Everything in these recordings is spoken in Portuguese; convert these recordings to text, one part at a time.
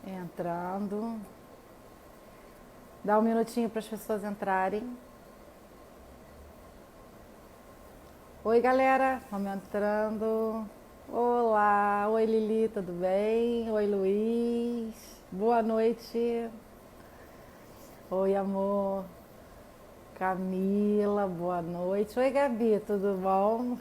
Entrando. Dá um minutinho para as pessoas entrarem. Oi, galera, vamos entrando. Olá, oi Lili, tudo bem? Oi, Luiz, boa noite. Oi, amor. Camila, boa noite. Oi, Gabi, tudo bom?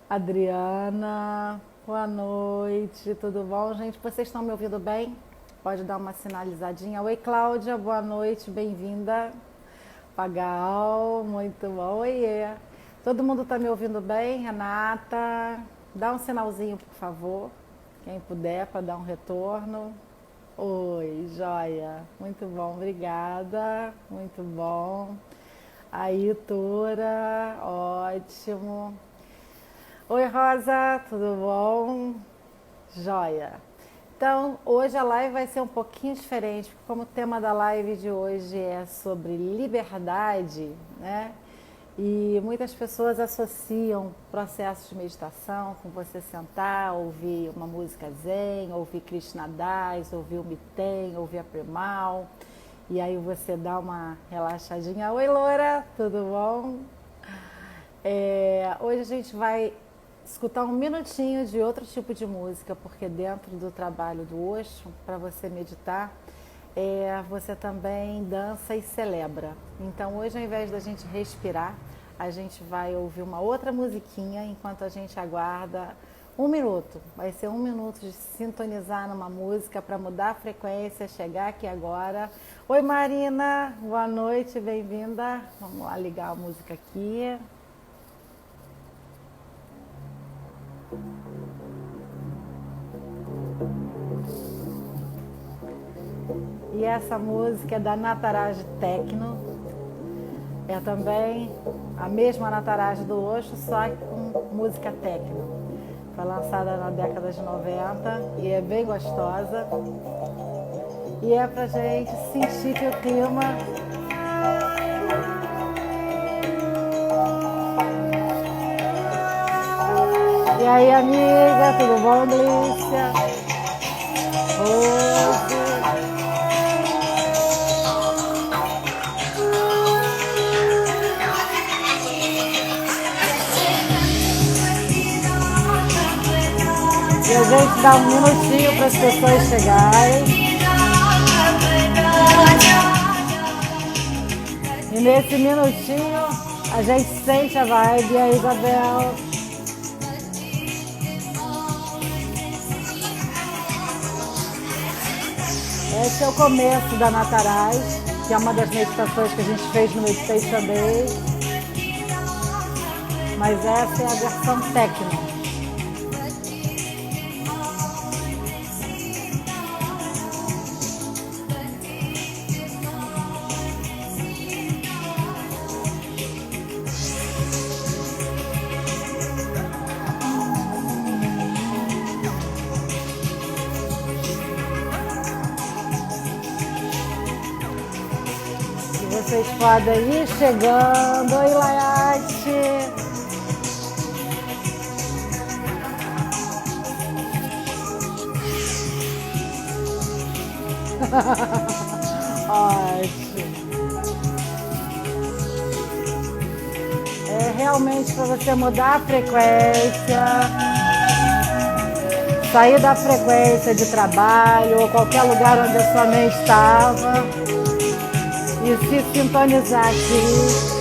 Adriana, boa noite, tudo bom? Gente, vocês estão me ouvindo bem? Pode dar uma sinalizadinha. Oi, Cláudia, boa noite, bem-vinda. Pagal, muito bom. Oiê. Todo mundo está me ouvindo bem? Renata, dá um sinalzinho, por favor. Quem puder, para dar um retorno. Oi, joia. Muito bom, obrigada. Muito bom. Aí, Tura, ótimo. Oi, Rosa, tudo bom? Joia. Então, hoje a live vai ser um pouquinho diferente, porque como o tema da live de hoje é sobre liberdade, né? E muitas pessoas associam processos de meditação com você sentar, ouvir uma música zen, ouvir Krishna Das, ouvir o Miten, ouvir a Premal. E aí você dá uma relaxadinha. Oi, Loura, tudo bom? Hoje a gente vai escutar um minutinho de outro tipo de música, porque dentro do trabalho do Osho, para você meditar, você também dança e celebra. Então hoje, ao invés da gente respirar, a gente vai ouvir uma outra musiquinha enquanto a gente aguarda 1 minuto. Vai ser 1 minuto de sintonizar numa música para mudar a frequência, chegar aqui agora. Oi, Marina, boa noite, bem-vinda. Vamos lá ligar a música aqui. E essa música é da Nataraj Techno. É também a mesma Nataraj do Osho, só que com música techno. Foi lançada na década de 90 e é bem gostosa. E é pra gente sentir que o clima E aí, amiga, tudo bom, Glícia? Oi. E a gente dá 1 minutinho para as pessoas chegarem. E nesse minutinho a gente sente a vibe. E aí, Isabel? Esse é o começo da Nataraj, que é uma das meditações que a gente fez no Meditation Day. Mas essa é a versão techno. Vocês podem ir chegando. Oi, Layate. Ótimo. É realmente para você mudar a frequência, sair da frequência de trabalho ou qualquer lugar onde a sua mente estava. E se sintonizar aqui.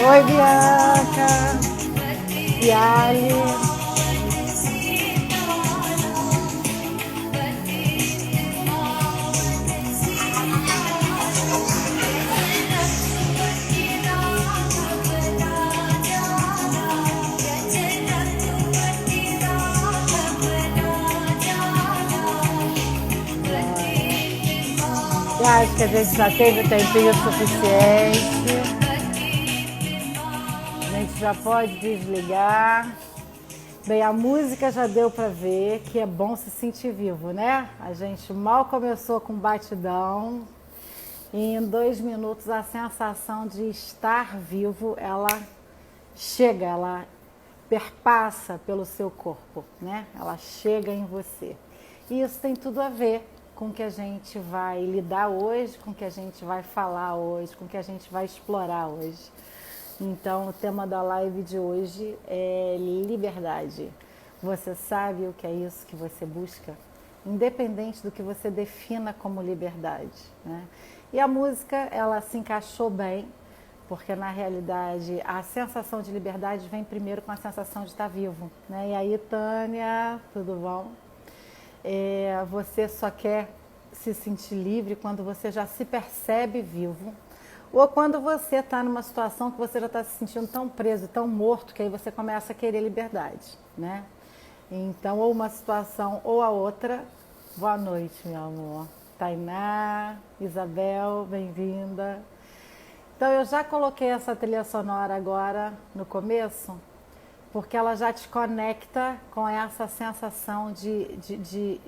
Oi, Bianca. Yali. Acho que a gente já teve tempinho suficiente. A gente já pode desligar. Bem, a música já deu para ver que é bom se sentir vivo, né? A gente mal começou com batidão e em 2 minutos a sensação de estar vivo, ela chega, ela perpassa pelo seu corpo, né? Ela chega em você. E isso tem tudo a ver com o que a gente vai lidar hoje, com o que a gente vai falar hoje, com o que a gente vai explorar hoje. Então, o tema da live de hoje é liberdade. Você sabe o que é isso que você busca? Independente do que você defina como liberdade, né? E a música, ela se encaixou bem, porque na realidade a sensação de liberdade vem primeiro com a sensação de estar vivo, né? E aí, Tânia, tudo bom? Você só quer se sentir livre quando você já se percebe vivo, ou quando você está numa situação que você já está se sentindo tão preso, tão morto, que aí você começa a querer liberdade, né? Então, ou uma situação ou a outra. Boa noite, meu amor. Tainá, Isabel, bem-vinda. Então, eu já coloquei essa trilha sonora agora no começo, porque ela já te conecta com essa sensação de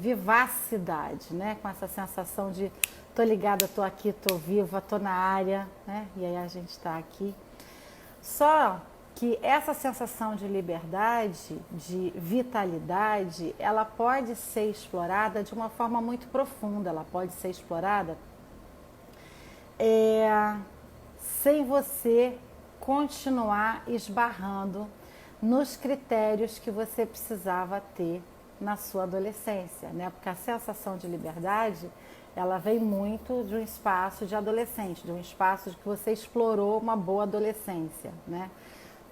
vivacidade, né? Com essa sensação de tô ligada, tô aqui, tô viva, tô na área, né? E aí a gente está aqui. Só que essa sensação de liberdade, de vitalidade, ela pode ser explorada de uma forma muito profunda, ela pode ser explorada sem você continuar esbarrando nos critérios que você precisava ter na sua adolescência, né? Porque a sensação de liberdade, ela vem muito de um espaço de adolescente, de um espaço de que você explorou uma boa adolescência, né?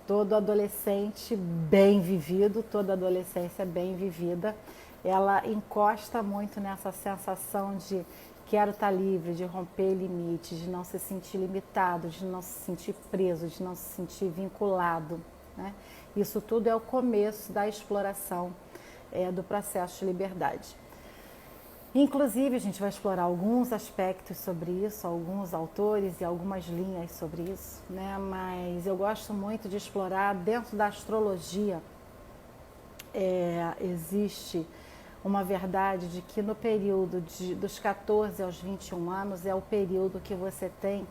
Todo adolescente bem vivido, toda adolescência bem vivida, ela encosta muito nessa sensação de quero estar livre, de romper limites, de não se sentir limitado, de não se sentir preso, de não se sentir vinculado, né? Isso tudo é o começo da exploração do processo de liberdade. Inclusive, a gente vai explorar alguns aspectos sobre isso, alguns autores e algumas linhas sobre isso, né? Mas eu gosto muito de explorar dentro da astrologia. Existe uma verdade de que no período dos 14 aos 21 anos é o período que você tem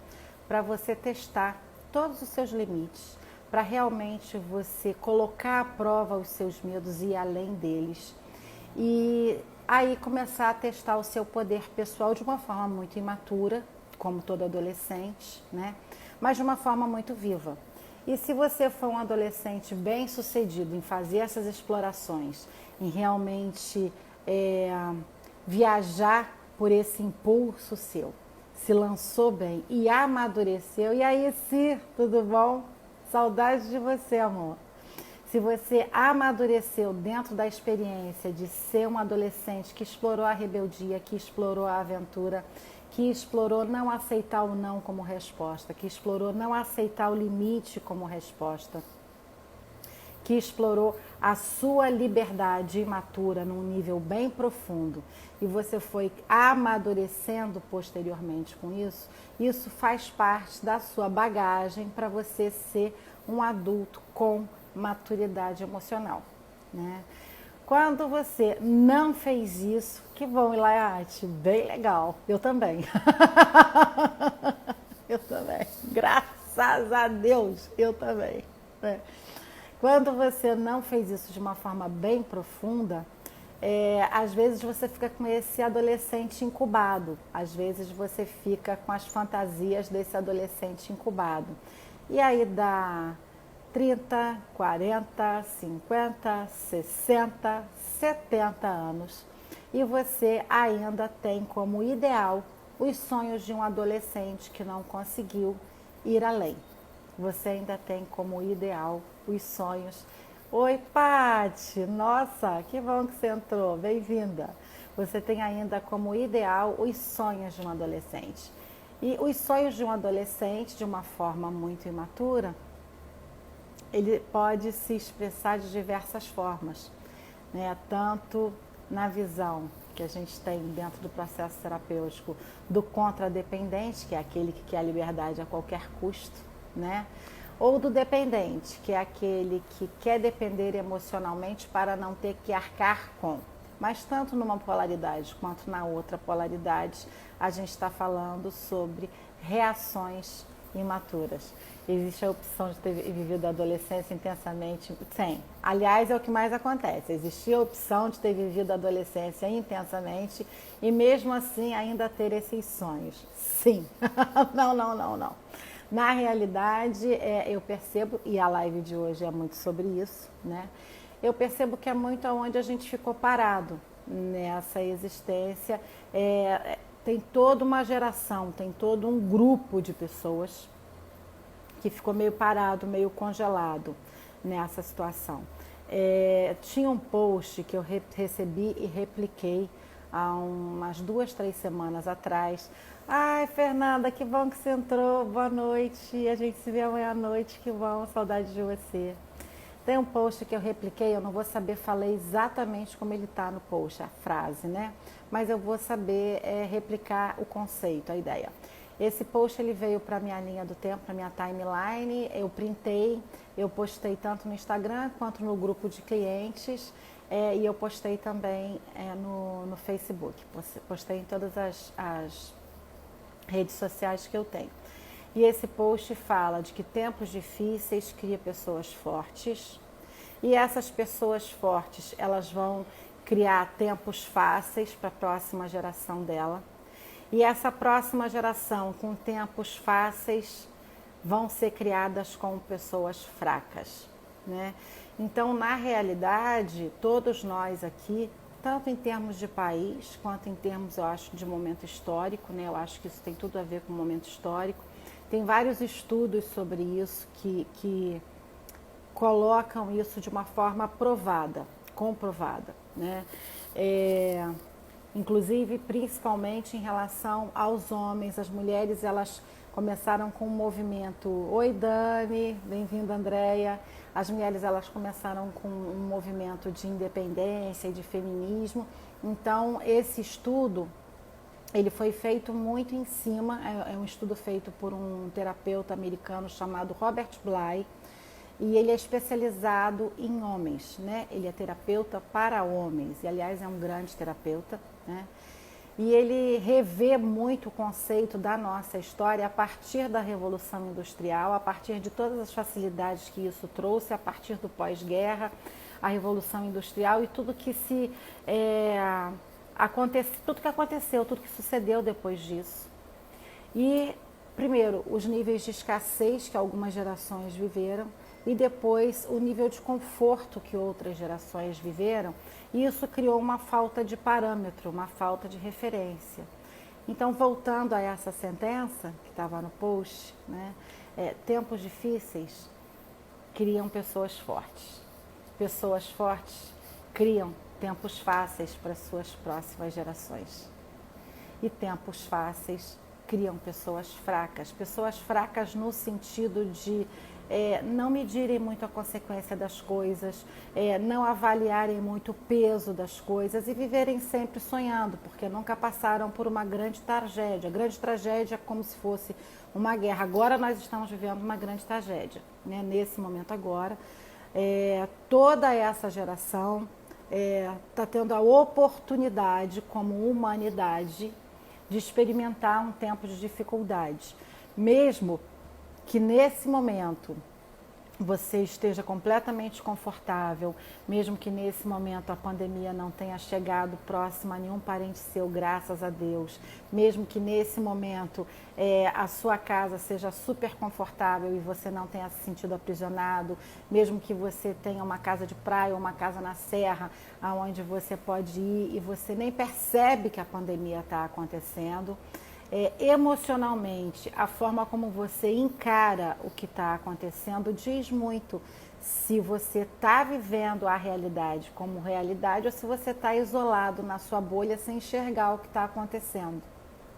para você testar todos os seus limites, para realmente você colocar à prova os seus medos e ir além deles. E aí começar a testar o seu poder pessoal de uma forma muito imatura, como todo adolescente, né? Mas de uma forma muito viva. E se você for um adolescente bem sucedido em fazer essas explorações, em realmente viajar por esse impulso seu, se lançou bem e amadureceu, e aí, sim, tudo bom? Saudade de você, amor. Se você amadureceu dentro da experiência de ser um adolescente que explorou a rebeldia, que explorou a aventura, que explorou não aceitar o não como resposta, que explorou não aceitar o limite como resposta, que explorou a sua liberdade imatura num nível bem profundo e você foi amadurecendo posteriormente com isso, isso faz parte da sua bagagem para você ser um adulto com maturidade emocional, né? Quando você não fez isso, que bom, Ilaiate, bem legal, eu também. Eu também, graças a Deus, eu também, né? Quando você não fez isso de uma forma bem profunda, às vezes você fica com esse adolescente incubado, às vezes você fica com as fantasias desse adolescente incubado. E aí dá 30, 40, 50, 60, 70 anos e você ainda tem como ideal os sonhos de um adolescente que não conseguiu ir além. Você ainda tem como ideal os sonhos. Oi, Pati! Nossa, que bom que você entrou, bem-vinda! Você tem ainda como ideal os sonhos de um adolescente. E os sonhos de um adolescente, de uma forma muito imatura, ele pode se expressar de diversas formas, né? Tanto na visão que a gente tem dentro do processo terapêutico do contradependente, que é aquele que quer a liberdade a qualquer custo, né? Ou do dependente, que é aquele que quer depender emocionalmente para não ter que arcar com. Mas tanto numa polaridade quanto na outra polaridade, a gente está falando sobre reações imaturas. Existe a opção de ter vivido a adolescência intensamente? Sim. Aliás, é o que mais acontece. Existia a opção de ter vivido a adolescência intensamente e mesmo assim ainda ter esses sonhos. Sim. Não. Na realidade, eu percebo, e a live de hoje é muito sobre isso, né? Eu percebo que é muito onde a gente ficou parado nessa existência. Tem toda uma geração, tem todo um grupo de pessoas que ficou meio parado, meio congelado nessa situação. Tinha um post que eu recebi e repliquei há umas 2, 3 semanas atrás. Ai, Fernanda, que bom que você entrou, boa noite, a gente se vê amanhã à noite, que bom, saudade de você. Tem um post que eu repliquei, eu não vou saber falar exatamente como ele está no post, a frase, né? Mas eu vou saber replicar o conceito, a ideia. Esse post ele veio para a minha linha do tempo, para a minha timeline, eu printei, eu postei tanto no Instagram quanto no grupo de clientes e eu postei também no Facebook, postei em todas as redes sociais que eu tenho. E esse post fala de que tempos difíceis cria pessoas fortes e essas pessoas fortes elas vão criar tempos fáceis para a próxima geração dela. E essa próxima geração com tempos fáceis vão ser criadas com pessoas fracas, né? Então, na realidade, todos nós aqui, tanto em termos de país, quanto em termos, eu acho, de momento histórico, né? Eu acho que isso tem tudo a ver com o momento histórico. Tem vários estudos sobre isso que colocam isso de uma forma provada, comprovada, né? Inclusive, principalmente em relação aos homens, as mulheres, elas começaram com um movimento. Oi, Dani, bem-vinda, Andréia. As mulheres, elas começaram com um movimento de independência e de feminismo. Então, esse estudo, ele foi feito muito em cima, é um estudo feito por um terapeuta americano chamado Robert Bly, e ele é especializado em homens, né? Ele é terapeuta para homens, e aliás é um grande terapeuta, né? E ele revê muito o conceito da nossa história a partir da Revolução Industrial, a partir de todas as facilidades que isso trouxe, a partir do pós-guerra, a Revolução Industrial e tudo que aconteceu, tudo que sucedeu depois disso. E, primeiro, os níveis de escassez que algumas gerações viveram, e depois o nível de conforto que outras gerações viveram, e isso criou uma falta de parâmetro, uma falta de referência. Então, voltando a essa sentença que estava no post, né, tempos difíceis criam pessoas fortes. Pessoas fortes criam tempos fáceis para as suas próximas gerações. E tempos fáceis criam pessoas fracas no sentido de não medirem muito a consequência das coisas, não avaliarem muito o peso das coisas e viverem sempre sonhando, porque nunca passaram por uma grande tragédia. Grande tragédia é como se fosse uma guerra. Agora nós estamos vivendo uma grande tragédia, né? Nesse momento agora. Toda essa geração está tendo a oportunidade, como humanidade, de experimentar um tempo de dificuldade, mesmo que nesse momento você esteja completamente confortável, mesmo que nesse momento a pandemia não tenha chegado próxima a nenhum parente seu, graças a Deus, mesmo que nesse momento a sua casa seja super confortável e você não tenha se sentido aprisionado, mesmo que você tenha uma casa de praia ou uma casa na serra, aonde você pode ir e você nem percebe que a pandemia está acontecendo, emocionalmente, a forma como você encara o que está acontecendo diz muito se você está vivendo a realidade como realidade ou se você está isolado na sua bolha sem enxergar o que está acontecendo,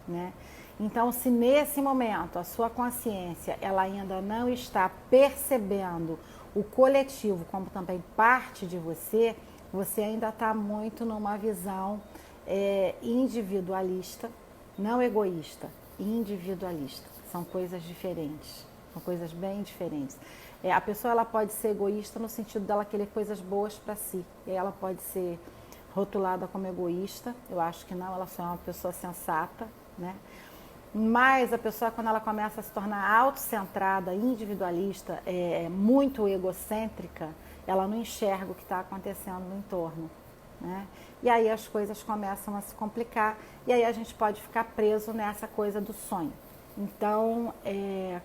né? Então, se nesse momento a sua consciência ela ainda não está percebendo o coletivo como também parte de você, você ainda está muito numa visão individualista, não egoísta, individualista. São coisas diferentes, são coisas bem diferentes. A pessoa ela pode ser egoísta no sentido dela querer coisas boas para si. E ela pode ser rotulada como egoísta, eu acho que não, ela só é uma pessoa sensata, né? Mas a pessoa, quando ela começa a se tornar autocentrada, individualista, muito egocêntrica, ela não enxerga o que está acontecendo no entorno, né? E aí as coisas começam a se complicar e aí a gente pode ficar preso nessa coisa do sonho. Então,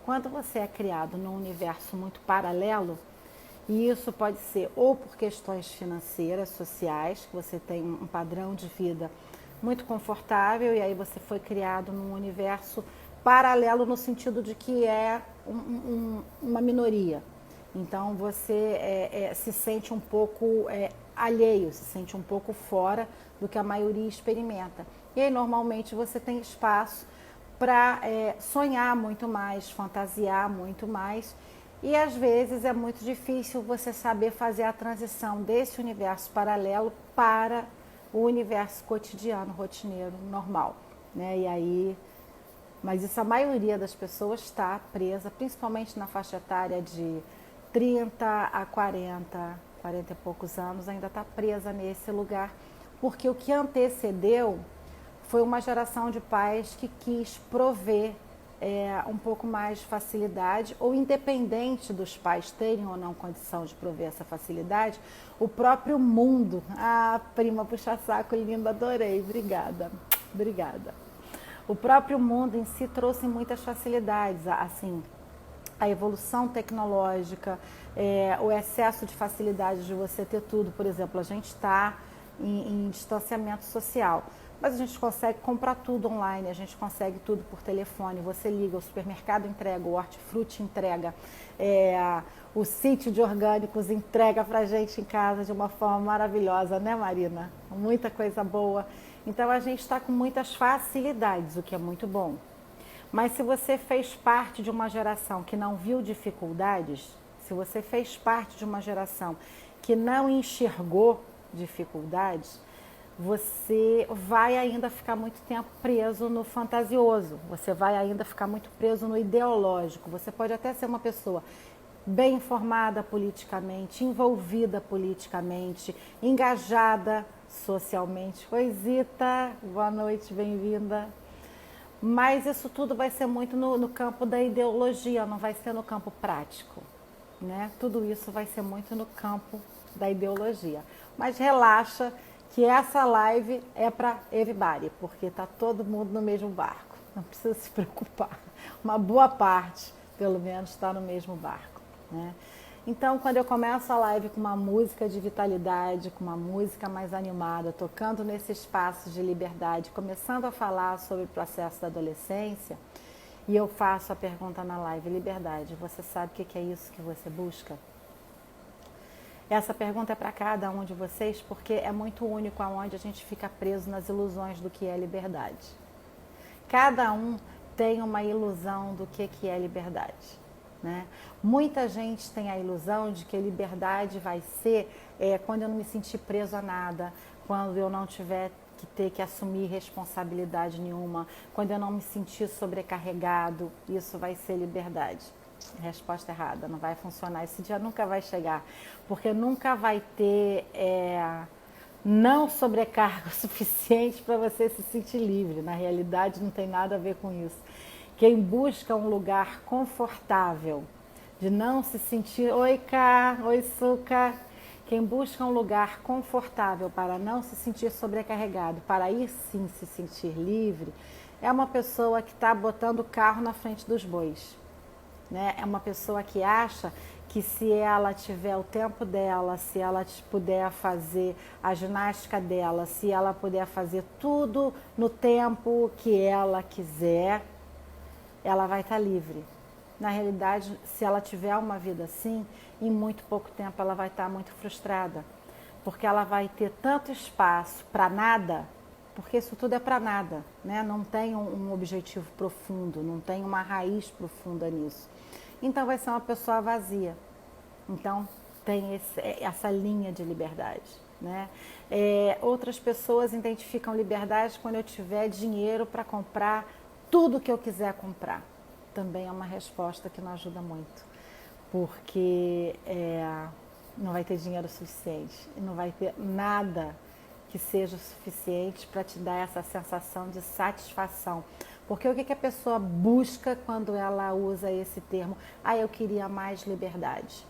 quando você é criado num universo muito paralelo, e isso pode ser ou por questões financeiras, sociais, que você tem um padrão de vida muito confortável e aí você foi criado num universo paralelo no sentido de que é uma minoria. Então você se sente um pouco alheio, se sente um pouco fora do que a maioria experimenta. E aí normalmente você tem espaço para sonhar muito mais, fantasiar muito mais. E às vezes é muito difícil você saber fazer a transição desse universo paralelo para o universo cotidiano, rotineiro, normal, né? E aí, mas isso a maioria das pessoas está presa, principalmente na faixa etária de 30 a 40 e poucos anos, ainda está presa nesse lugar, porque o que antecedeu foi uma geração de pais que quis prover um pouco mais de facilidade, ou independente dos pais terem ou não condição de prover essa facilidade, o próprio mundo. Ah, prima, puxa saco, linda, adorei, obrigada, obrigada. O próprio mundo em si trouxe muitas facilidades, assim, a evolução tecnológica, o excesso de facilidade de você ter tudo. Por exemplo, a gente está em distanciamento social, mas a gente consegue comprar tudo online, a gente consegue tudo por telefone, você liga, o supermercado entrega, o hortifruti entrega, o sítio de orgânicos entrega pra gente em casa de uma forma maravilhosa, né, Marina? Muita coisa boa. Então a gente está com muitas facilidades, o que é muito bom. Mas se você fez parte de uma geração que não viu dificuldades, se você fez parte de uma geração que não enxergou dificuldades, você vai ainda ficar muito tempo preso no fantasioso, você vai ainda ficar muito preso no ideológico. Você pode até ser uma pessoa bem informada politicamente, envolvida politicamente, engajada socialmente. Oi, Zita, boa noite, bem-vinda. Mas isso tudo vai ser muito no campo da ideologia, não vai ser no campo prático, né? Tudo isso vai ser muito no campo da ideologia. Mas relaxa, que essa live é para everybody, porque está todo mundo no mesmo barco. Não precisa se preocupar. Uma boa parte, pelo menos, está no mesmo barco, né? Então, quando eu começo a live com uma música de vitalidade, com uma música mais animada, tocando nesse espaço de liberdade, começando a falar sobre o processo da adolescência, e eu faço a pergunta na live: liberdade, você sabe o que é isso que você busca? Essa pergunta é para cada um de vocês, porque é muito único aonde a gente fica preso nas ilusões do que é liberdade. Cada um tem uma ilusão do que é liberdade, né? Muita gente tem a ilusão de que liberdade vai ser quando eu não me sentir preso a nada, quando eu não tiver que ter que assumir responsabilidade nenhuma, quando eu não me sentir sobrecarregado, isso vai ser liberdade. Resposta errada, não vai funcionar, esse dia nunca vai chegar, porque nunca vai ter não sobrecarga suficiente para você se sentir livre. Na realidade não tem nada a ver com isso. Quem busca um lugar confortável, de não se sentir, oi Cá, oi Suca, quem busca um lugar confortável para não se sentir sobrecarregado, para aí sim se sentir livre, é uma pessoa que está botando o carro na frente dos bois. Né? É uma pessoa que acha que se ela tiver o tempo dela, se ela puder fazer a ginástica dela, se ela puder fazer tudo no tempo que ela quiser, ela vai estar livre. Na realidade, se ela tiver uma vida assim, em muito pouco tempo ela vai estar muito frustrada, porque ela vai ter tanto espaço para nada, porque isso tudo é para nada, né? Não tem um objetivo profundo, não tem uma raiz profunda nisso. Então vai ser uma pessoa vazia. Então tem essa linha de liberdade, né? Outras pessoas identificam liberdade quando eu tiver dinheiro para comprar tudo que eu quiser comprar. Também é uma resposta que não ajuda muito, porque não vai ter dinheiro suficiente e não vai ter nada que seja o suficiente para te dar essa sensação de satisfação. Porque o que a pessoa busca quando ela usa esse termo? Eu queria mais liberdade.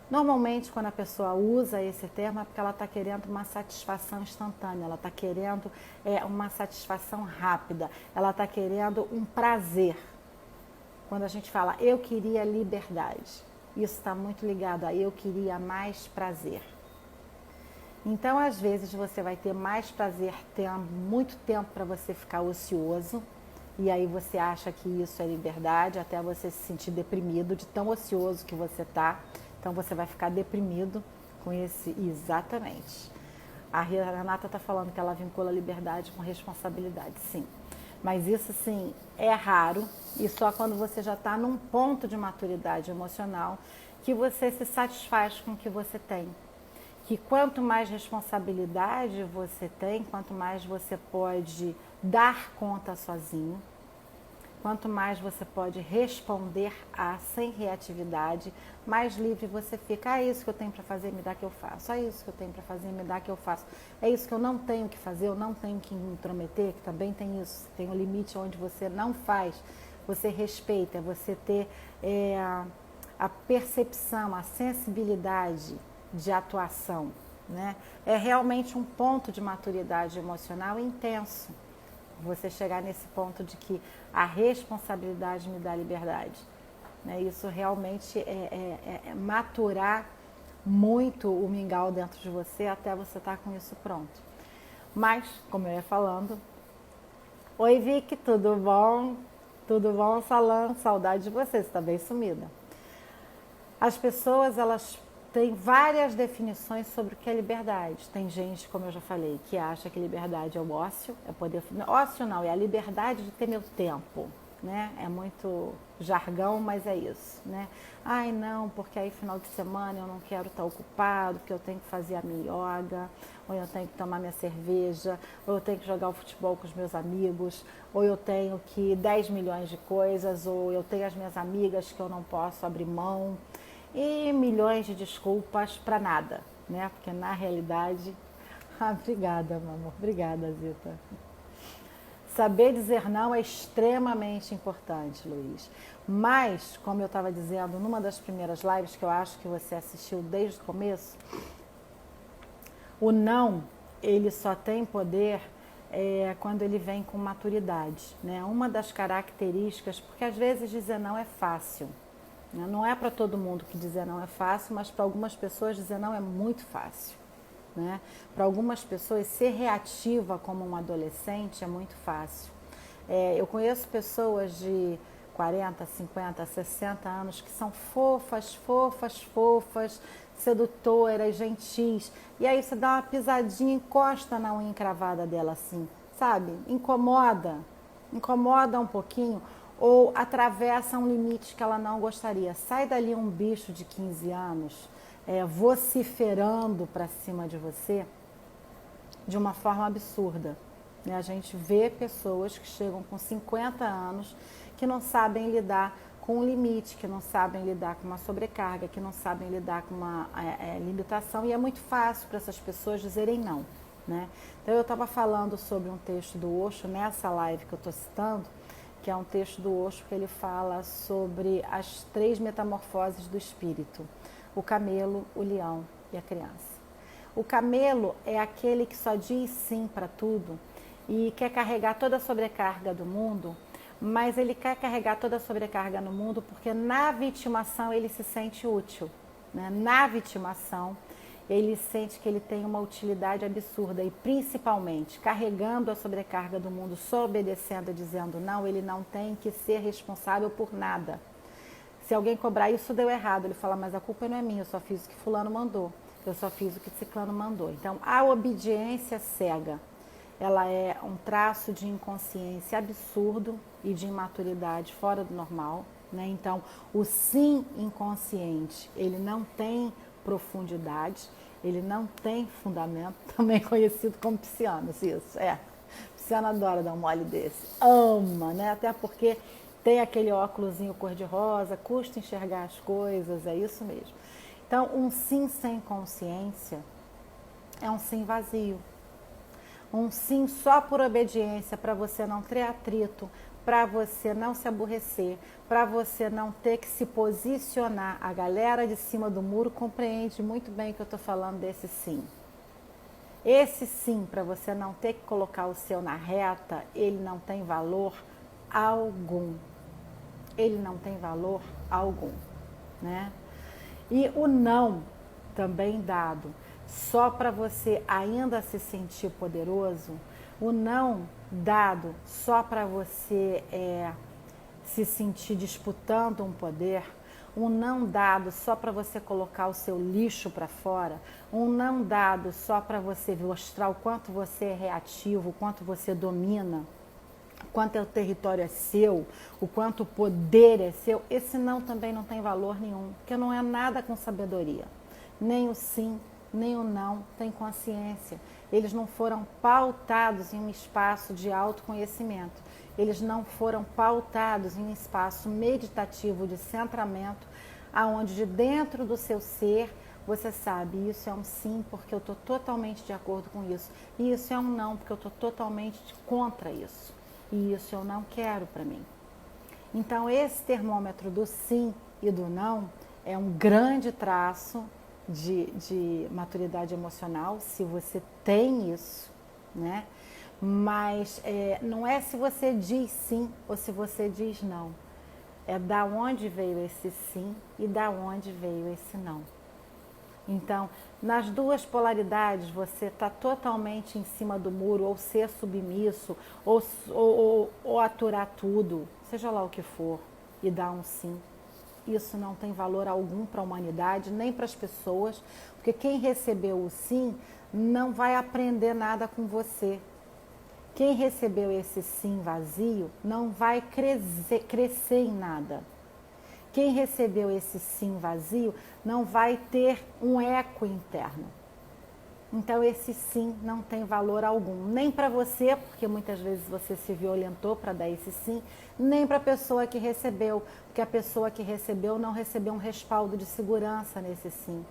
Normalmente, quando a pessoa usa esse termo, é porque ela está querendo uma satisfação instantânea, ela está querendo uma satisfação rápida, ela está querendo um prazer. Quando a gente fala, eu queria liberdade, isso está muito ligado a eu queria mais prazer. Então, às vezes, você vai ter mais prazer tendo muito tempo para você ficar ocioso, e aí você acha que isso é liberdade, até você se sentir deprimido de tão ocioso que você está. Então, você vai ficar deprimido com esse... Exatamente. A Renata está falando que ela vincula liberdade com responsabilidade, sim. Mas isso, sim, é raro, e só quando você já está num ponto de maturidade emocional que você se satisfaz com o que você tem. Que quanto mais responsabilidade você tem, quanto mais você pode dar conta sozinho, quanto mais você pode responder sem reatividade, mais livre você fica. É isso que eu tenho para fazer, me dá que eu faço. É isso que eu tenho para fazer, me dá que eu faço. É isso que eu não tenho que fazer, eu não tenho que me intrometer, que também tem isso. Tem um limite onde você não faz, você respeita, você ter a percepção, a sensibilidade de atuação, né? É realmente um ponto de maturidade emocional intenso. Você chegar nesse ponto de que a responsabilidade me dá liberdade, né? Isso realmente é maturar muito o mingau dentro de você até você estar com isso pronto. Mas, como eu ia falando, oi Vicky, tudo bom? Tudo bom, Salan? Saudade de você está bem sumida. As pessoas, elas têm várias definições sobre o que é liberdade. Tem gente, como eu já falei, que acha que liberdade é o ócio, é poder... Ócio não, é a liberdade de ter meu tempo, né? É muito jargão, mas é isso, né? Ai, não, porque aí final de semana eu não quero estar ocupado, porque eu tenho que fazer a minha yoga, ou eu tenho que tomar minha cerveja, ou eu tenho que jogar o futebol com os meus amigos, ou eu tenho que 10 milhões de coisas, ou eu tenho as minhas amigas que eu não posso abrir mão. E milhões de desculpas para nada, né? Porque na realidade... obrigada, meu amor. Obrigada, Zita. Saber dizer não é extremamente importante, Luiz. Mas, como eu estava dizendo numa das primeiras lives, que eu acho que você assistiu desde o começo, o não, ele só tem poder quando ele vem com maturidade, né? Uma das características, porque às vezes dizer não é fácil. Não é para todo mundo que dizer não é fácil, mas para algumas pessoas dizer não é muito fácil, né? Para algumas pessoas ser reativa como um adolescente é muito fácil. Eu conheço pessoas de 40, 50, 60 anos que são fofas, sedutoras, gentis. E aí você dá uma pisadinha, encosta na unha encravada dela assim, sabe? Incomoda um pouquinho. Ou atravessa um limite que ela não gostaria. Sai dali um bicho de 15 anos vociferando para cima de você de uma forma absurda. A gente vê pessoas que chegam com 50 anos que não sabem lidar com um limite, que não sabem lidar com uma sobrecarga, que não sabem lidar com uma limitação, e é muito fácil para essas pessoas dizerem não, né? Então eu estava falando sobre um texto do Osho nessa live que eu estou citando, que é um texto do Osho que ele fala sobre as 3 metamorfoses do espírito: o camelo, o leão e a criança. O camelo é aquele que só diz sim para tudo e quer carregar toda a sobrecarga do mundo, mas ele quer carregar toda a sobrecarga no mundo porque na vitimação ele se sente útil, né? Na vitimação ele sente que ele tem uma utilidade absurda, e principalmente carregando a sobrecarga do mundo, só obedecendo, dizendo não, ele não tem que ser responsável por nada. Se alguém cobrar isso, deu errado, ele fala, mas a culpa não é minha, eu só fiz o que fulano mandou, eu só fiz o que ciclano mandou. Então a obediência cega, ela é um traço de inconsciência absurdo e de imaturidade fora do normal, né? Então o sim inconsciente, ele não tem profundidade, ele não tem fundamento, também conhecido como piscianos, isso, pisciano adora dar um mole desse, ama, né? Até porque tem aquele óculosinho cor-de-rosa, custa enxergar as coisas, é isso mesmo. Então, um sim sem consciência é um sim vazio. Um sim só por obediência, para você não ter atrito, para você não se aborrecer, para você não ter que se posicionar. A galera de cima do muro compreende muito bem que eu estou falando desse sim. Esse sim, para você não ter que colocar o seu na reta, ele não tem valor algum. Ele não tem valor algum, né? E o não, também dado, só para você ainda se sentir poderoso, o não dado só para você se sentir disputando um poder, um não dado só para você colocar o seu lixo para fora, um não dado só para você mostrar o quanto você é reativo, o quanto você domina, o quanto o território é seu, o quanto o poder é seu, esse não também não tem valor nenhum, porque não é nada com sabedoria. Nem o sim, nem o não tem consciência. Eles não foram pautados em um espaço de autoconhecimento. Eles não foram pautados em um espaço meditativo de centramento, aonde de dentro do seu ser você sabe, isso é um sim porque eu estou totalmente de acordo com isso. E isso é um não porque eu estou totalmente contra isso. E isso eu não quero para mim. Então, esse termômetro do sim e do não é um grande traço de maturidade emocional, se você tem isso, né? Mas não é se você diz sim ou se você diz não. É da onde veio esse sim e da onde veio esse não. Então, nas duas polaridades, você está totalmente em cima do muro, ou ser submisso, ou aturar tudo, seja lá o que for, e dar um sim. Isso não tem valor algum para a humanidade, nem para as pessoas, porque quem recebeu o sim não vai aprender nada com você. Quem recebeu esse sim vazio não vai crescer em nada. Quem recebeu esse sim vazio não vai ter um eco interno. Então esse sim não tem valor algum, nem para você, porque muitas vezes você se violentou para dar esse sim, nem para a pessoa que recebeu, porque a pessoa que recebeu não recebeu um respaldo de segurança nesse sim.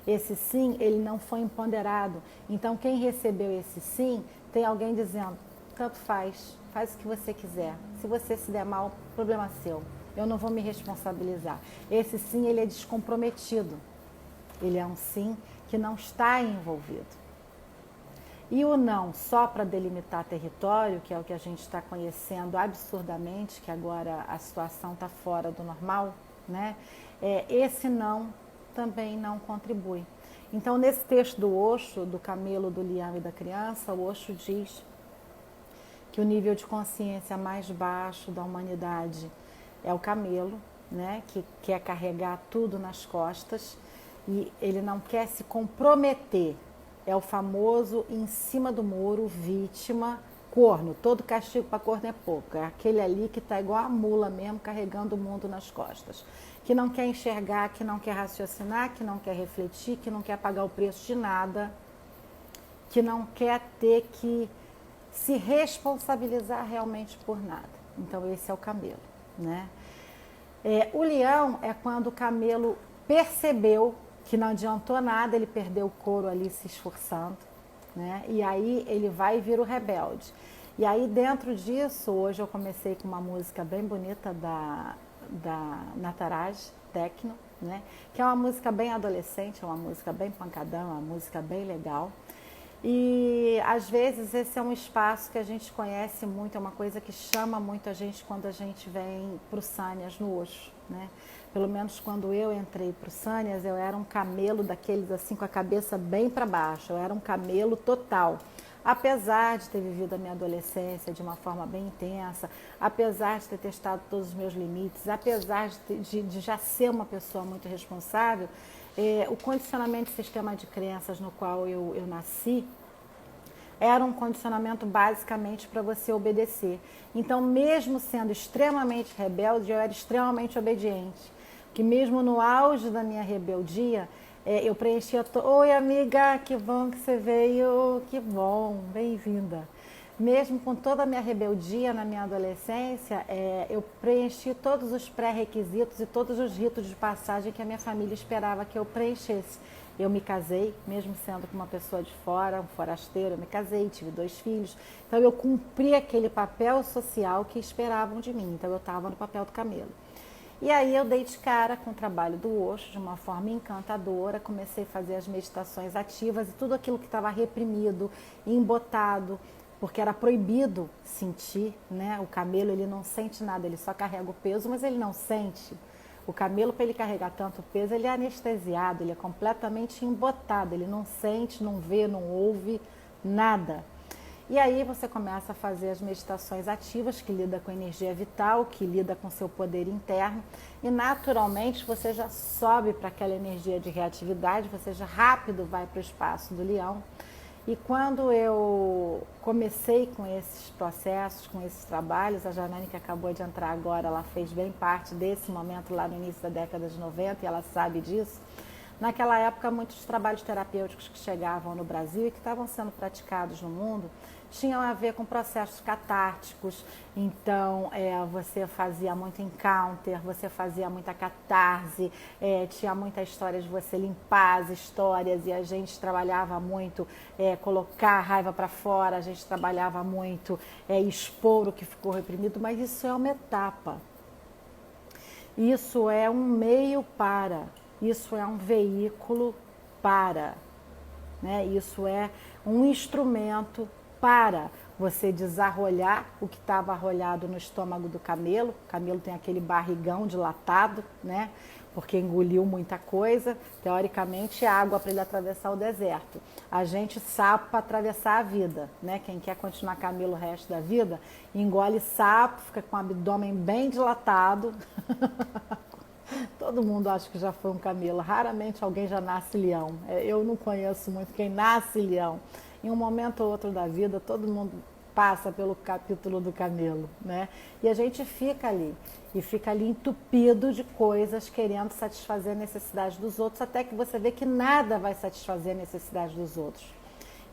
Esse sim, ele não foi empoderado. Então quem recebeu esse sim, tem alguém dizendo, tanto faz o que você quiser. Se você se der mal, problema seu. Eu não vou me responsabilizar. Esse sim, ele é descomprometido. Ele é um sim que não está envolvido. E o não só para delimitar território, que é o que a gente está conhecendo absurdamente, que agora a situação está fora do normal, né? Esse não também não contribui. Então, nesse texto do Osho, do camelo, do leão e da criança, o Osho diz que o nível de consciência mais baixo da humanidade é o camelo, né, que quer carregar tudo nas costas e ele não quer se comprometer. É o famoso em cima do muro, vítima, corno. Todo castigo para corno é pouco. É aquele ali que está igual a mula mesmo, carregando o mundo nas costas. Que não quer enxergar, que não quer raciocinar, que não quer refletir, que não quer pagar o preço de nada, que não quer ter que se responsabilizar realmente por nada. Então esse é o camelo, né? O leão é quando o camelo percebeu que não adiantou nada, ele perdeu o couro ali se esforçando, né? E aí ele vai e vira o rebelde. E aí dentro disso, hoje eu comecei com uma música bem bonita da Nataraj, Tecno, né? Que é uma música bem adolescente, é uma música bem pancadão, é uma música bem legal. E às vezes esse é um espaço que a gente conhece muito, é uma coisa que chama muito a gente quando a gente vem para o Sânias no Osho, né? Pelo menos quando eu entrei para o Sânias, eu era um camelo daqueles assim com a cabeça bem para baixo, eu era um camelo total. Apesar de ter vivido a minha adolescência de uma forma bem intensa, apesar de ter testado todos os meus limites, apesar de já ser uma pessoa muito responsável, o condicionamento de sistema de crenças no qual eu nasci era um condicionamento basicamente para você obedecer. Então, mesmo sendo extremamente rebelde, eu era extremamente obediente. Que mesmo no auge da minha rebeldia, Eu preenchia... Oi, amiga, que bom que você veio, que bom, bem-vinda. Mesmo com toda a minha rebeldia na minha adolescência, eu preenchi todos os pré-requisitos e todos os ritos de passagem que a minha família esperava que eu preenchesse. Eu me casei, mesmo sendo uma pessoa de fora, um forasteiro, eu me casei, tive 2 filhos. Então eu cumpri aquele papel social que esperavam de mim. Então eu estava no papel do camelo. E aí eu dei de cara com o trabalho do Osho de uma forma encantadora, comecei a fazer as meditações ativas e tudo aquilo que estava reprimido, embotado, porque era proibido sentir, né? O camelo, ele não sente nada, ele só carrega o peso, mas ele não sente. O camelo, para ele carregar tanto peso, ele é anestesiado, ele é completamente embotado, ele não sente, não vê, não ouve nada. E aí você começa a fazer as meditações ativas, que lida com a energia vital, que lida com o seu poder interno, e naturalmente você já sobe para aquela energia de reatividade, você já rápido vai para o espaço do leão. E quando eu comecei com esses processos, com esses trabalhos, a Janane, que acabou de entrar agora, ela fez bem parte desse momento lá no início da década de 90 e ela sabe disso. Naquela época, muitos trabalhos terapêuticos que chegavam no Brasil e que estavam sendo praticados no mundo tinham a ver com processos catárticos. Então, você fazia muito encounter, você fazia muita catarse, tinha muita história de você limpar as histórias e a gente trabalhava muito colocar a raiva para fora, a gente trabalhava muito expor o que ficou reprimido, mas isso é uma etapa. Isso é um meio para... Isso é um veículo para, né? Isso é um instrumento para você desarrolhar o que estava arrolhado no estômago do camelo. O camelo tem aquele barrigão dilatado, né? Porque engoliu muita coisa. Teoricamente, é água para ele atravessar o deserto. A gente sapo para atravessar a vida, né? Quem quer continuar camelo o resto da vida, engole sapo, fica com o abdômen bem dilatado. Todo mundo acha que já foi um camelo, raramente alguém já nasce leão. Eu não conheço muito quem nasce leão. Em um momento ou outro da vida, todo mundo passa pelo capítulo do camelo, né? E a gente fica ali, e fica ali entupido de coisas, querendo satisfazer a necessidade dos outros, até que você vê que nada vai satisfazer a necessidade dos outros.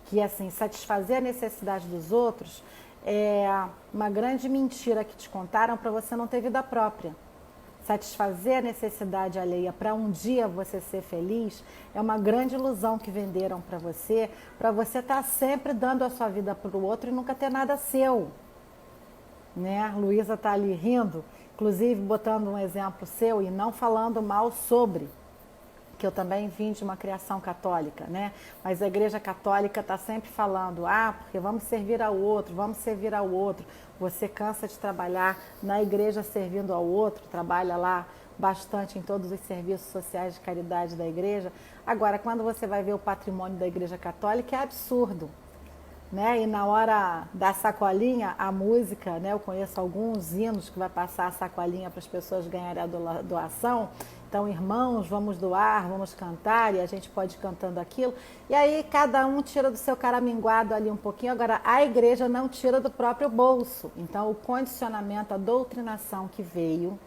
Que assim, satisfazer a necessidade dos outros é uma grande mentira que te contaram para você não ter vida própria. Satisfazer a necessidade alheia para um dia você ser feliz é uma grande ilusão que venderam para você estar sempre dando a sua vida para o outro e nunca ter nada seu. Né? Luísa está ali rindo, inclusive botando um exemplo seu e não falando mal sobre, que eu também vim de uma criação católica, né? Mas a Igreja Católica está sempre falando, porque vamos servir ao outro, vamos servir ao outro. Você cansa de trabalhar na igreja servindo ao outro, trabalha lá bastante em todos os serviços sociais de caridade da igreja. Agora, quando você vai ver o patrimônio da Igreja Católica, é absurdo. Né? E na hora da sacolinha, a música, né? Eu conheço alguns hinos que vai passar a sacolinha para as pessoas ganharem a doação. Então, irmãos, vamos doar, vamos cantar, e a gente pode ir cantando aquilo. E aí, cada um tira do seu caraminguado ali um pouquinho. Agora, a igreja não tira do próprio bolso. Então, o condicionamento, a doutrinação que veio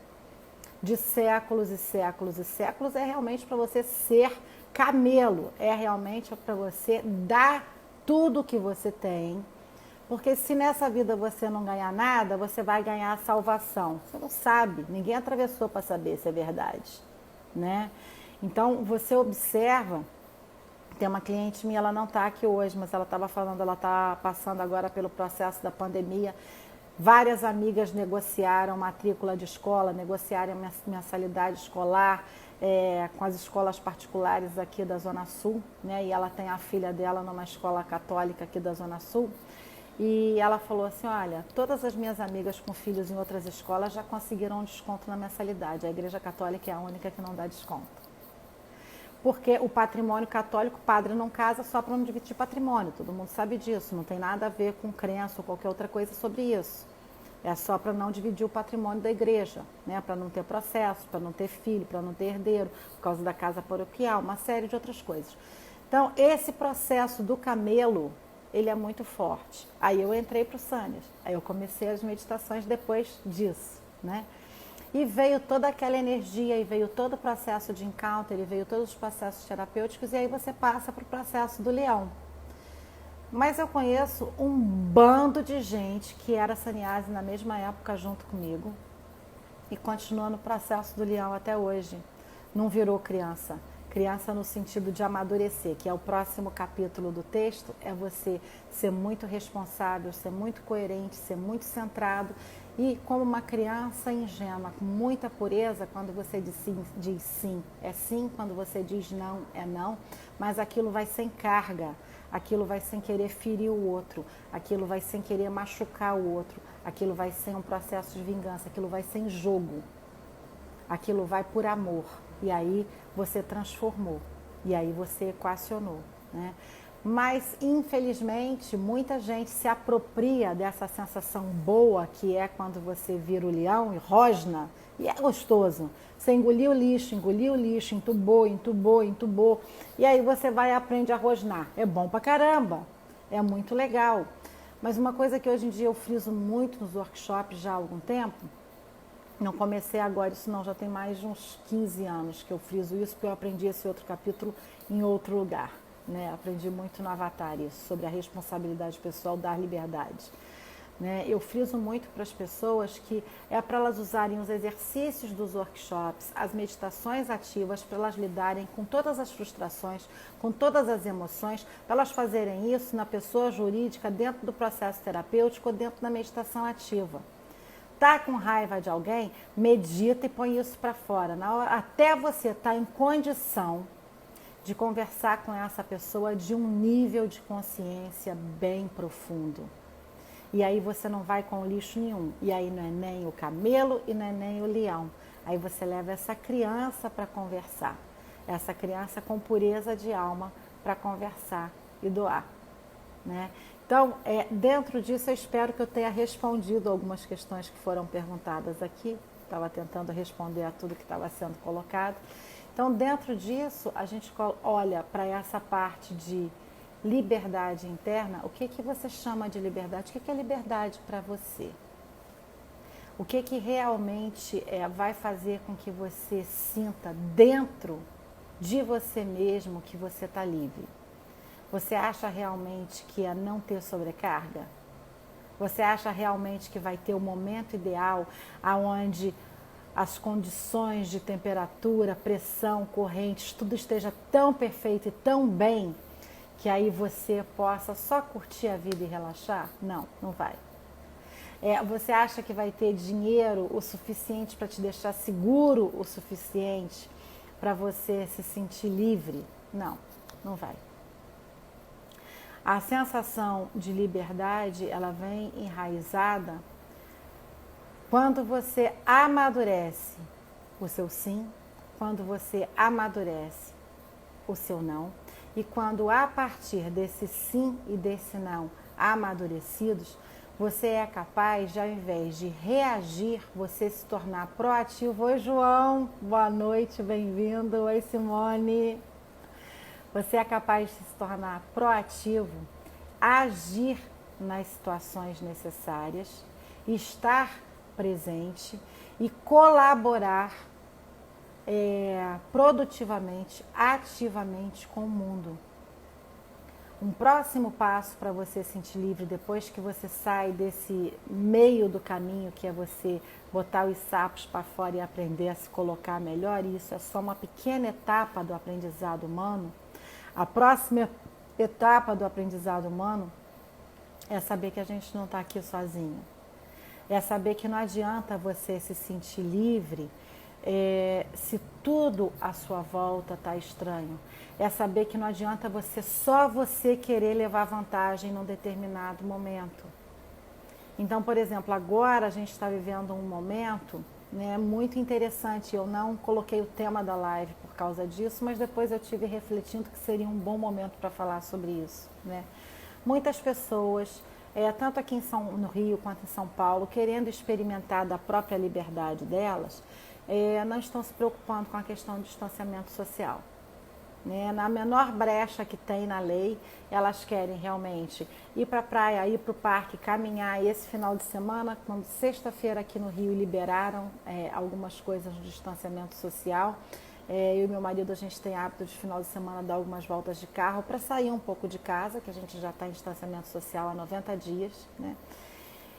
de séculos e séculos e séculos é realmente para você ser camelo. É realmente para você dar tudo o que você tem. Porque se nessa vida você não ganhar nada, você vai ganhar a salvação. Você não sabe, ninguém atravessou para saber se é verdade. Né? Então você observa, tem uma cliente minha, ela não está aqui hoje, mas ela estava falando, ela está passando agora pelo processo da pandemia. Várias amigas negociaram matrícula de escola, negociaram mensalidade escolar com as escolas particulares aqui da Zona Sul, né? E ela tem a filha dela numa escola católica aqui da Zona Sul. E ela falou assim, olha, todas as minhas amigas com filhos em outras escolas já conseguiram um desconto na mensalidade. A Igreja Católica é a única que não dá desconto. Porque o patrimônio católico, o padre não casa só para não dividir patrimônio. Todo mundo sabe disso, não tem nada a ver com crença ou qualquer outra coisa sobre isso. É só para não dividir o patrimônio da igreja, né? Para não ter processo, para não ter filho, para não ter herdeiro, por causa da casa paroquial, uma série de outras coisas. Então, esse processo do camelo, ele é muito forte. Aí eu entrei para o Sânias, aí eu comecei as meditações depois disso, né? E veio toda aquela energia, e veio todo o processo de encounter, e veio todos os processos terapêuticos, e aí você passa para o processo do leão. Mas eu conheço um bando de gente que era sannyasi na mesma época junto comigo e continua no processo do leão até hoje. Não virou criança. Criança no sentido de amadurecer, que é o próximo capítulo do texto, é você ser muito responsável, ser muito coerente, ser muito centrado e como uma criança ingênua, com muita pureza, quando você diz sim, é sim, quando você diz não, é não, mas aquilo vai sem carga, aquilo vai sem querer ferir o outro, aquilo vai sem querer machucar o outro, aquilo vai sem um processo de vingança, aquilo vai sem jogo, aquilo vai por amor. E aí você transformou, e aí você equacionou, né? Mas, infelizmente, muita gente se apropria dessa sensação boa que é quando você vira o leão e rosna, e é gostoso. Você engoliu o lixo, entubou, e aí você vai e aprende a rosnar. É bom pra caramba, é muito legal. Mas uma coisa que hoje em dia eu friso muito nos workshops já há algum tempo, não comecei agora, isso não, já tem mais de uns 15 anos que eu friso isso, porque eu aprendi esse outro capítulo em outro lugar, né? Aprendi muito no Avatar isso, sobre a responsabilidade pessoal, dar liberdade. Né? Eu friso muito para as pessoas que é para elas usarem os exercícios dos workshops, as meditações ativas, para elas lidarem com todas as frustrações, com todas as emoções, para elas fazerem isso na pessoa jurídica, dentro do processo terapêutico ou dentro da meditação ativa. Tá com raiva de alguém, medita e põe isso para fora. Na hora, até você estar em condição de conversar com essa pessoa de um nível de consciência bem profundo. E aí você não vai com lixo nenhum. E aí não é nem o camelo e não é nem o leão. Aí você leva essa criança para conversar. Essa criança com pureza de alma para conversar e doar, né? Então, dentro disso, eu espero que eu tenha respondido algumas questões que foram perguntadas aqui. Estava tentando responder a tudo que estava sendo colocado. Então, dentro disso, a gente olha para essa parte de liberdade interna. O que você chama de liberdade? O que é liberdade para você? O que realmente vai fazer com que você sinta dentro de você mesmo que você está livre? Você acha realmente que é não ter sobrecarga? Você acha realmente que vai ter o momento ideal aonde as condições de temperatura, pressão, correntes, tudo esteja tão perfeito e tão bem que aí você possa só curtir a vida e relaxar? Não, não vai. Você acha que vai ter dinheiro o suficiente para te deixar seguro o suficiente para você se sentir livre? Não, não vai. A sensação de liberdade, ela vem enraizada quando você amadurece o seu sim, quando você amadurece o seu não, e quando a partir desse sim e desse não amadurecidos, você é capaz de, ao invés de reagir, você se tornar proativo. Oi, João, boa noite, bem-vindo. Oi, Simone. Você é capaz de se tornar proativo, agir nas situações necessárias, estar presente e colaborar produtivamente, ativamente com o mundo. Um próximo passo para você se sentir livre depois que você sai desse meio do caminho, que é você botar os sapos para fora e aprender a se colocar melhor, e isso é só uma pequena etapa do aprendizado humano. A próxima etapa do aprendizado humano é saber que a gente não está aqui sozinho. É saber que não adianta você se sentir livre se tudo à sua volta está estranho. É saber que não adianta só você querer levar vantagem num determinado momento. Então, por exemplo, agora a gente está vivendo um momento, né, muito interessante. Eu não coloquei o tema da live por causa disso, mas depois eu tive refletindo que seria um bom momento para falar sobre isso, né? Muitas pessoas, tanto aqui no Rio quanto em São Paulo, querendo experimentar da própria liberdade delas, não estão se preocupando com a questão do distanciamento social. né? Na menor brecha que tem na lei, elas querem realmente ir para a praia, ir para o parque, caminhar. E esse final de semana, quando sexta-feira aqui no Rio liberaram algumas coisas do distanciamento social, eu e meu marido, a gente tem hábito de final de semana dar algumas voltas de carro para sair um pouco de casa, que a gente já está em distanciamento social há 90 dias, né?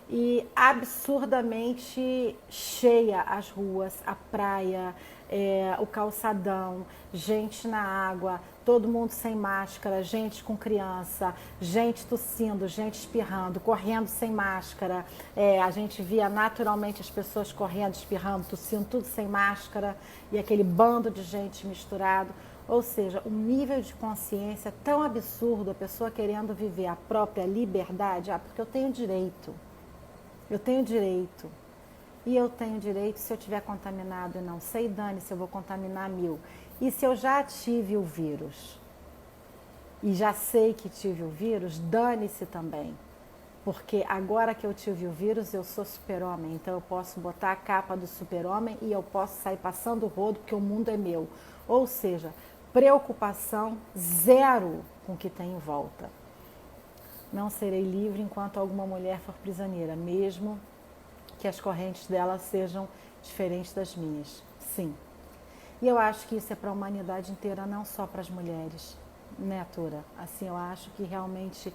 E absurdamente cheia as ruas, a praia, o calçadão, gente na água, todo mundo sem máscara, gente com criança, gente tossindo, gente espirrando, correndo sem máscara. A gente via naturalmente as pessoas correndo, espirrando, tossindo, tudo sem máscara e aquele bando de gente misturado. Ou seja, um nível de consciência tão absurdo, a pessoa querendo viver a própria liberdade, porque eu tenho direito. Eu tenho direito. E eu tenho direito, se eu estiver contaminado e não sei, dane-se, eu vou contaminar 1000. E se eu já tive o vírus e já sei que tive o vírus, dane-se também. Porque agora que eu tive o vírus, eu sou super-homem. Então eu posso botar a capa do super-homem e eu posso sair passando o rodo, porque o mundo é meu. Ou seja, preocupação zero com o que tem em volta. Não serei livre enquanto alguma mulher for prisioneira, mesmo que as correntes dela sejam diferentes das minhas. Sim. E eu acho que isso é para a humanidade inteira, não só para as mulheres, né, Tura? Assim, eu acho que realmente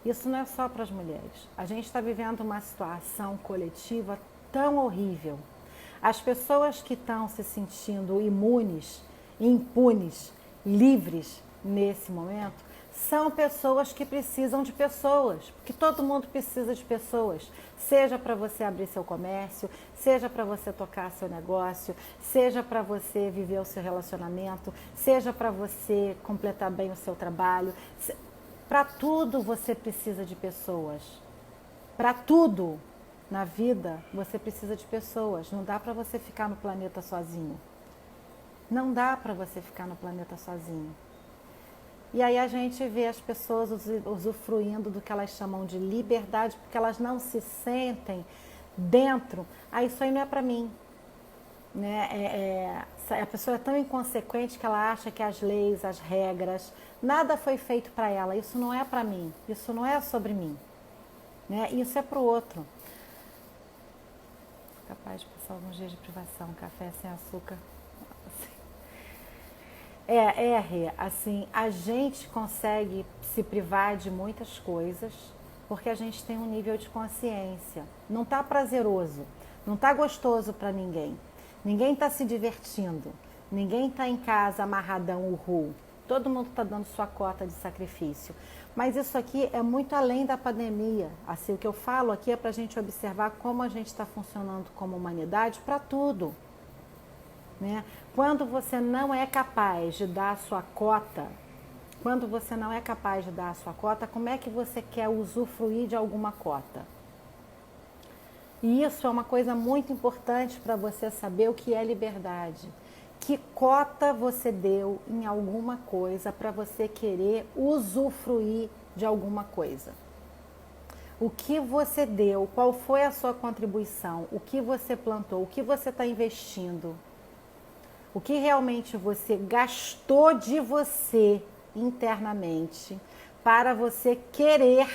isso não é só para as mulheres. A gente está vivendo uma situação coletiva tão horrível. As pessoas que estão se sentindo imunes, impunes, livres nesse momento, são pessoas que precisam de pessoas, porque todo mundo precisa de pessoas, seja para você abrir seu comércio, seja para você tocar seu negócio, seja para você viver o seu relacionamento, seja para você completar bem o seu trabalho. Para tudo você precisa de pessoas. Para tudo na vida você precisa de pessoas. Não dá para você ficar no planeta sozinho. Não dá para você ficar no planeta sozinho. E aí a gente vê as pessoas usufruindo do que elas chamam de liberdade, porque elas não se sentem dentro. Isso aí não é para mim. Né? A pessoa é tão inconsequente que ela acha que as leis, as regras, nada foi feito para ela. Isso não é para mim, isso não é sobre mim. Né? Isso é para o outro. Capaz de passar alguns dias de privação, café sem açúcar. Assim, a gente consegue se privar de muitas coisas porque a gente tem um nível de consciência. Não está prazeroso, não está gostoso para ninguém. Ninguém está se divertindo, ninguém está em casa amarradão, uhul. Todo mundo está dando sua cota de sacrifício. Mas isso aqui é muito além da pandemia. Assim, o que eu falo aqui é para a gente observar como a gente está funcionando como humanidade para tudo. Né? Quando você não é capaz de dar a sua cota, como é que você quer usufruir de alguma cota? E isso é uma coisa muito importante para você saber o que é liberdade. Que cota você deu em alguma coisa para você querer usufruir de alguma coisa? O que você deu, qual foi a sua contribuição, o que você plantou, o que você está investindo? O que realmente você gastou de você internamente para você querer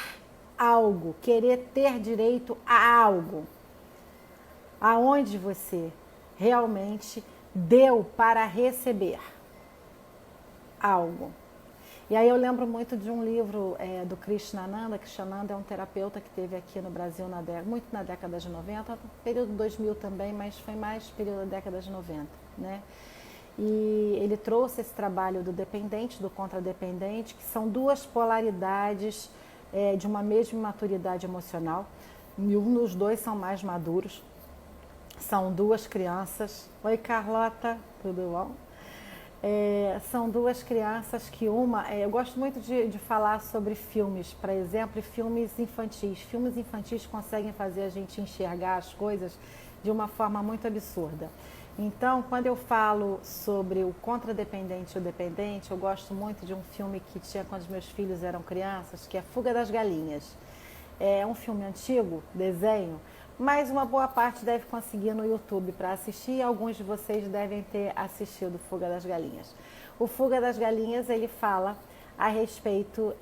algo, querer ter direito a algo? Aonde você realmente deu para receber algo? E aí eu lembro muito de um livro do Krishnananda. Krishnananda é um terapeuta que teve aqui no Brasil muito na década de 90, período 2000 também, mas foi mais período da década de 90, né? E ele trouxe esse trabalho do dependente, do contradependente, que são duas polaridades de uma mesma maturidade emocional. E um dos dois são mais maduros. São duas crianças. Oi, Carlota, tudo bom? São duas crianças que eu gosto muito de falar sobre filmes, por exemplo, filmes infantis. Filmes infantis conseguem fazer a gente enxergar as coisas de uma forma muito absurda. Então, quando eu falo sobre o contradependente e o dependente, eu gosto muito de um filme que tinha quando os meus filhos eram crianças, que é Fuga das Galinhas. É um filme antigo, desenho, mas uma boa parte deve conseguir no YouTube para assistir, e alguns de vocês devem ter assistido Fuga das Galinhas. O Fuga das Galinhas, ele fala a respeito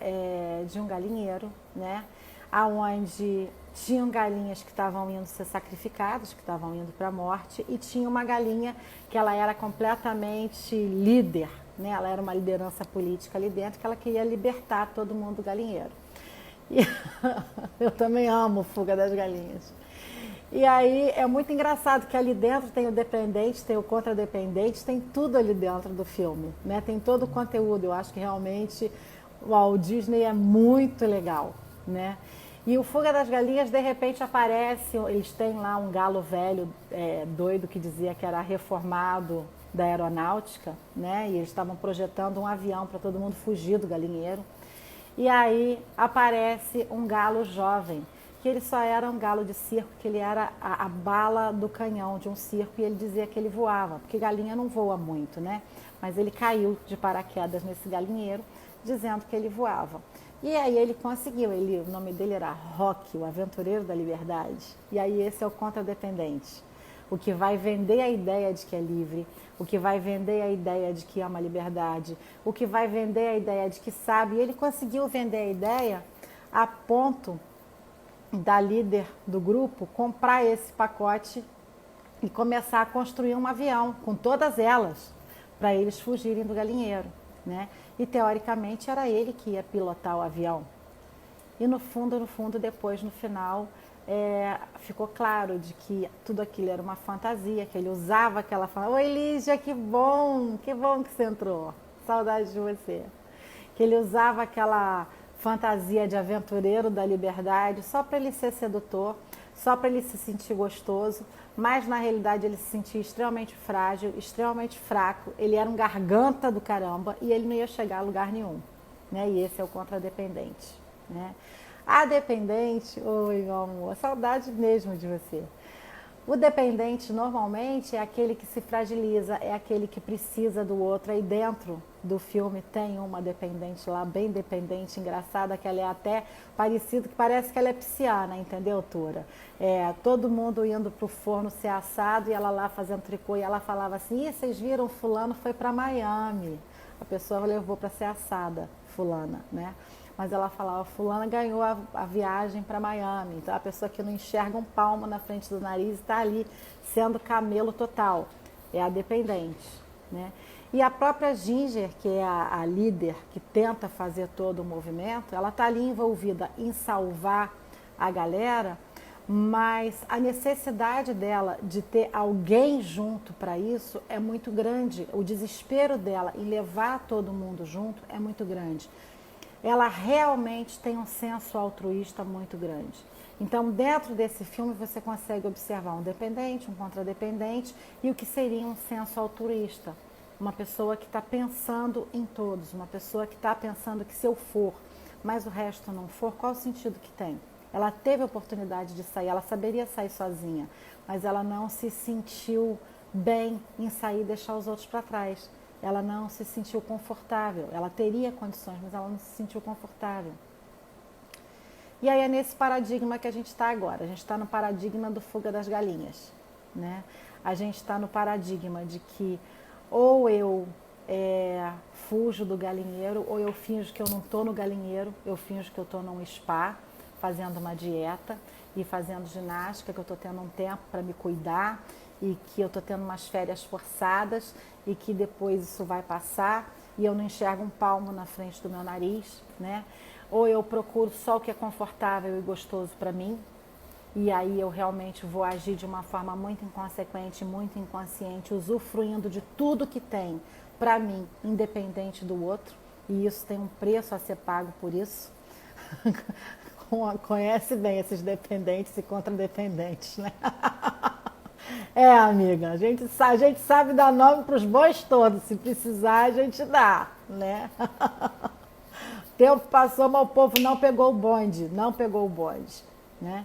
de um galinheiro, né? Onde tinham galinhas que estavam indo ser sacrificadas, que estavam indo para a morte, e tinha uma galinha que ela era completamente líder, né? Ela era uma liderança política ali dentro, que ela queria libertar todo mundo do galinheiro. E eu também amo Fuga das Galinhas. E aí é muito engraçado que ali dentro tem o dependente, tem o contradependente, tem tudo ali dentro do filme, né? Tem todo o conteúdo. Eu acho que realmente o Walt Disney é muito legal, né? E o Fuga das Galinhas, de repente, aparece, eles têm lá um galo velho, doido, que dizia que era reformado da aeronáutica, né? E eles estavam projetando um avião para todo mundo fugir do galinheiro. E aí aparece um galo jovem, que ele só era um galo de circo, que ele era a bala do canhão de um circo, e ele dizia que ele voava, porque galinha não voa muito, né? Mas ele caiu de paraquedas nesse galinheiro, dizendo que ele voava. E aí ele conseguiu, o nome dele era Rock, o Aventureiro da Liberdade. E aí esse é o contradependente, o que vai vender a ideia de que é livre, o que vai vender a ideia de que ama a liberdade, o que vai vender a ideia de que sabe. E ele conseguiu vender a ideia a ponto da líder do grupo comprar esse pacote e começar a construir um avião com todas elas para eles fugirem do galinheiro, né? E teoricamente era ele que ia pilotar o avião. E no fundo, depois, no final, ficou claro de que tudo aquilo era uma fantasia, que ele usava aquela fantasia. Oi, Lígia, que bom que você entrou. Saudade de você. Que ele usava aquela fantasia de aventureiro da liberdade só para ele ser sedutor, só para ele se sentir gostoso, mas na realidade ele se sentia extremamente frágil, extremamente fraco. Ele era um garganta do caramba e ele não ia chegar a lugar nenhum, né? E esse é o contradependente, né? A dependente, oi meu amor, saudade mesmo de você. O dependente normalmente é aquele que se fragiliza, é aquele que precisa do outro. Aí dentro do filme tem uma dependente lá, bem dependente, engraçada, que ela é até parecida, que parece que ela é pisciana, entendeu, Tura? Todo mundo indo pro forno ser assado e ela lá fazendo tricô, e ela falava assim: vocês viram, fulano foi para Miami. A pessoa levou para ser assada, fulana, né? Mas ela falava, fulana ganhou a viagem para Miami. Então a pessoa que não enxerga um palmo na frente do nariz está ali sendo camelo total. É a dependente, né? E a própria Ginger, que é a líder que tenta fazer todo o movimento, ela está ali envolvida em salvar a galera, mas a necessidade dela de ter alguém junto para isso é muito grande. O desespero dela em levar todo mundo junto é muito grande. Ela realmente tem um senso altruísta muito grande. Então, dentro desse filme, você consegue observar um dependente, um contradependente e o que seria um senso altruísta. Uma pessoa que está pensando em todos, uma pessoa que está pensando que se eu for, mas o resto não for, qual o sentido que tem? Ela teve a oportunidade de sair, ela saberia sair sozinha, mas ela não se sentiu bem em sair e deixar os outros para trás. Ela não se sentiu confortável. Ela teria condições, mas ela não se sentiu confortável. E aí é nesse paradigma que a gente está agora. A gente está no paradigma do Fuga das Galinhas, né? A gente está no paradigma de que ou eu fujo do galinheiro, ou eu finjo que eu não estou no galinheiro, eu finjo que eu estou num spa, fazendo uma dieta e fazendo ginástica, que eu estou tendo um tempo para me cuidar e que eu estou tendo umas férias forçadas e que depois isso vai passar e eu não enxergo um palmo na frente do meu nariz, né? Ou eu procuro só o que é confortável e gostoso para mim e aí eu realmente vou agir de uma forma muito inconsequente, muito inconsciente, usufruindo de tudo que tem para mim, independente do outro, e isso tem um preço a ser pago por isso. Conhece bem esses dependentes e contradependentes, né? Amiga, a gente sabe dar nome para os bois todos. Se precisar, a gente dá, né? O tempo passou, mas o povo não pegou o bonde, né?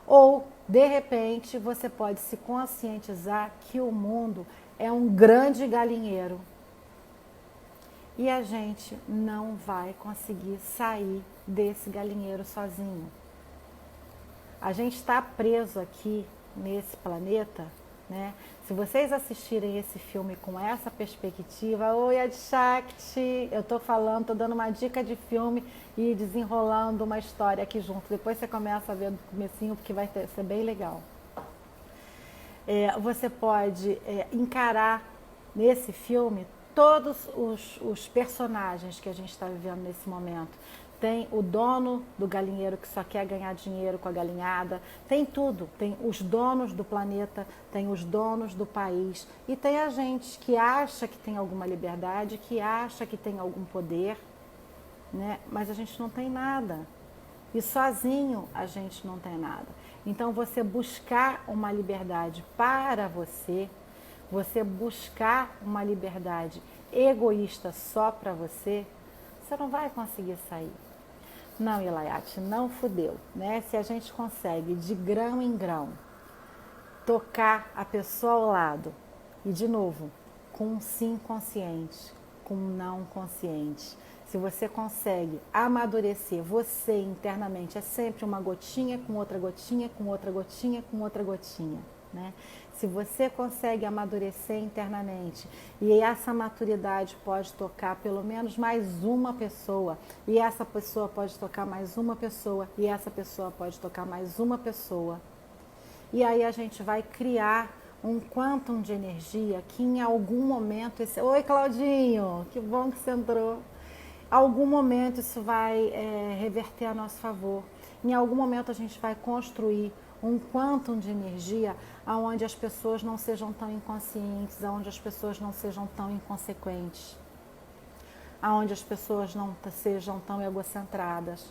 Ou, de repente, você pode se conscientizar que o mundo é um grande galinheiro e a gente não vai conseguir sair desse galinheiro sozinho. A gente está preso aqui nesse planeta né? Se vocês assistirem esse filme com essa perspectiva, oi Adshakti, eu tô falando, tô dando uma dica de filme e desenrolando uma história aqui junto. Depois você começa a ver do comecinho, porque ser bem legal. Você pode encarar nesse filme todos os personagens que a gente está vivendo nesse momento. Tem o dono do galinheiro que só quer ganhar dinheiro com a galinhada, tem tudo, tem os donos do planeta, tem os donos do país e tem a gente que acha que tem alguma liberdade, que acha que tem algum poder, né? Mas a gente não tem nada e sozinho a gente não tem nada. Então você buscar uma liberdade para você buscar uma liberdade egoísta só para você não vai conseguir sair. Não, Ilayati, não fudeu, né? Se a gente consegue de grão em grão tocar a pessoa ao lado e de novo, com um sim consciente, com um não consciente. Se você consegue amadurecer você internamente, é sempre uma gotinha com outra gotinha, com outra gotinha, com outra gotinha, né? Se você consegue amadurecer internamente e essa maturidade pode tocar pelo menos mais uma pessoa, e essa pessoa pode tocar mais uma pessoa, e essa pessoa pode tocar mais uma pessoa, e aí a gente vai criar um quantum de energia que em algum momento... Oi, Claudinho, que bom que você entrou. Algum momento isso vai reverter a nosso favor. Em algum momento a gente vai construir um quantum de energia onde as pessoas não sejam tão inconscientes, onde as pessoas não sejam tão inconsequentes, onde as pessoas não sejam tão egocentradas,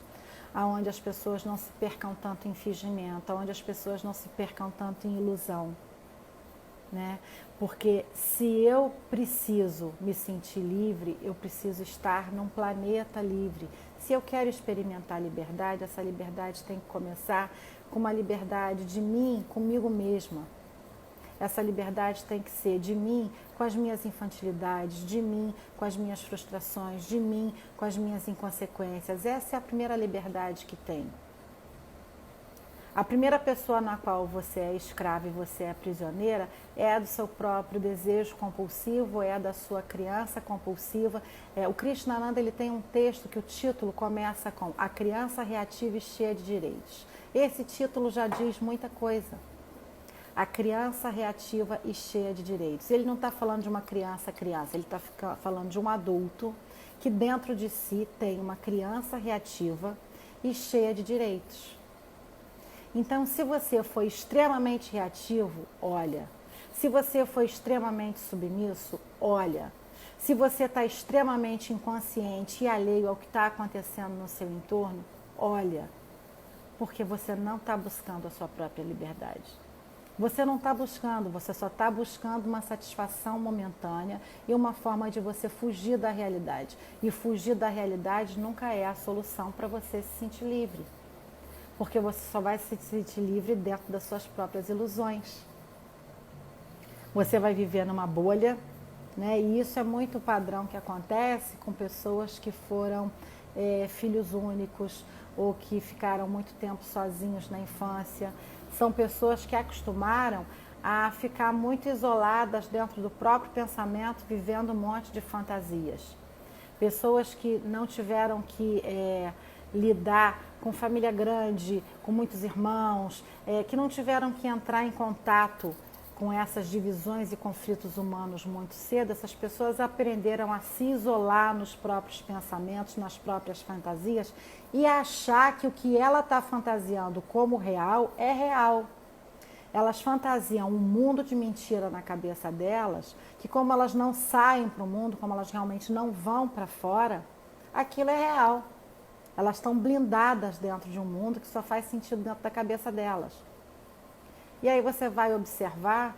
onde as pessoas não se percam tanto em fingimento, onde as pessoas não se percam tanto em ilusão, né? Porque se eu preciso me sentir livre, eu preciso estar num planeta livre. Se eu quero experimentar liberdade, essa liberdade tem que começar com uma liberdade de mim, comigo mesma. Essa liberdade tem que ser de mim com as minhas infantilidades, de mim com as minhas frustrações, de mim com as minhas inconsequências. Essa é a primeira liberdade que tem. A primeira pessoa na qual você é escrava e você é prisioneira é do seu próprio desejo compulsivo, é da sua criança compulsiva. O Krishnananda ele tem um texto que o título começa com A Criança Reativa e Cheia de Direitos. Esse título já diz muita coisa. A criança reativa e cheia de direitos. Ele não está falando de uma criança, ele está falando de um adulto que dentro de si tem uma criança reativa e cheia de direitos. Então, se você foi extremamente reativo, olha. Se você foi extremamente submisso, olha. Se você está extremamente inconsciente e alheio ao que está acontecendo no seu entorno, olha. Porque você não está buscando a sua própria liberdade. Você não está buscando, você só está buscando uma satisfação momentânea e uma forma de você fugir da realidade. E fugir da realidade nunca é a solução para você se sentir livre. Porque você só vai se sentir livre dentro das suas próprias ilusões. Você vai viver numa bolha, né? E isso é muito padrão que acontece com pessoas que foram filhos únicos ou que ficaram muito tempo sozinhos na infância. São pessoas que acostumaram a ficar muito isoladas dentro do próprio pensamento, vivendo um monte de fantasias. Pessoas que não tiveram que lidar com família grande, com muitos irmãos, que não tiveram que entrar em contato com essas divisões e conflitos humanos muito cedo. Essas pessoas aprenderam a se isolar nos próprios pensamentos, nas próprias fantasias e achar que o que ela está fantasiando como real é real. Elas fantasiam um mundo de mentira na cabeça delas, que como elas não saem para o mundo, como elas realmente não vão para fora, aquilo é real. Elas estão blindadas dentro de um mundo que só faz sentido dentro da cabeça delas. E aí você vai observar,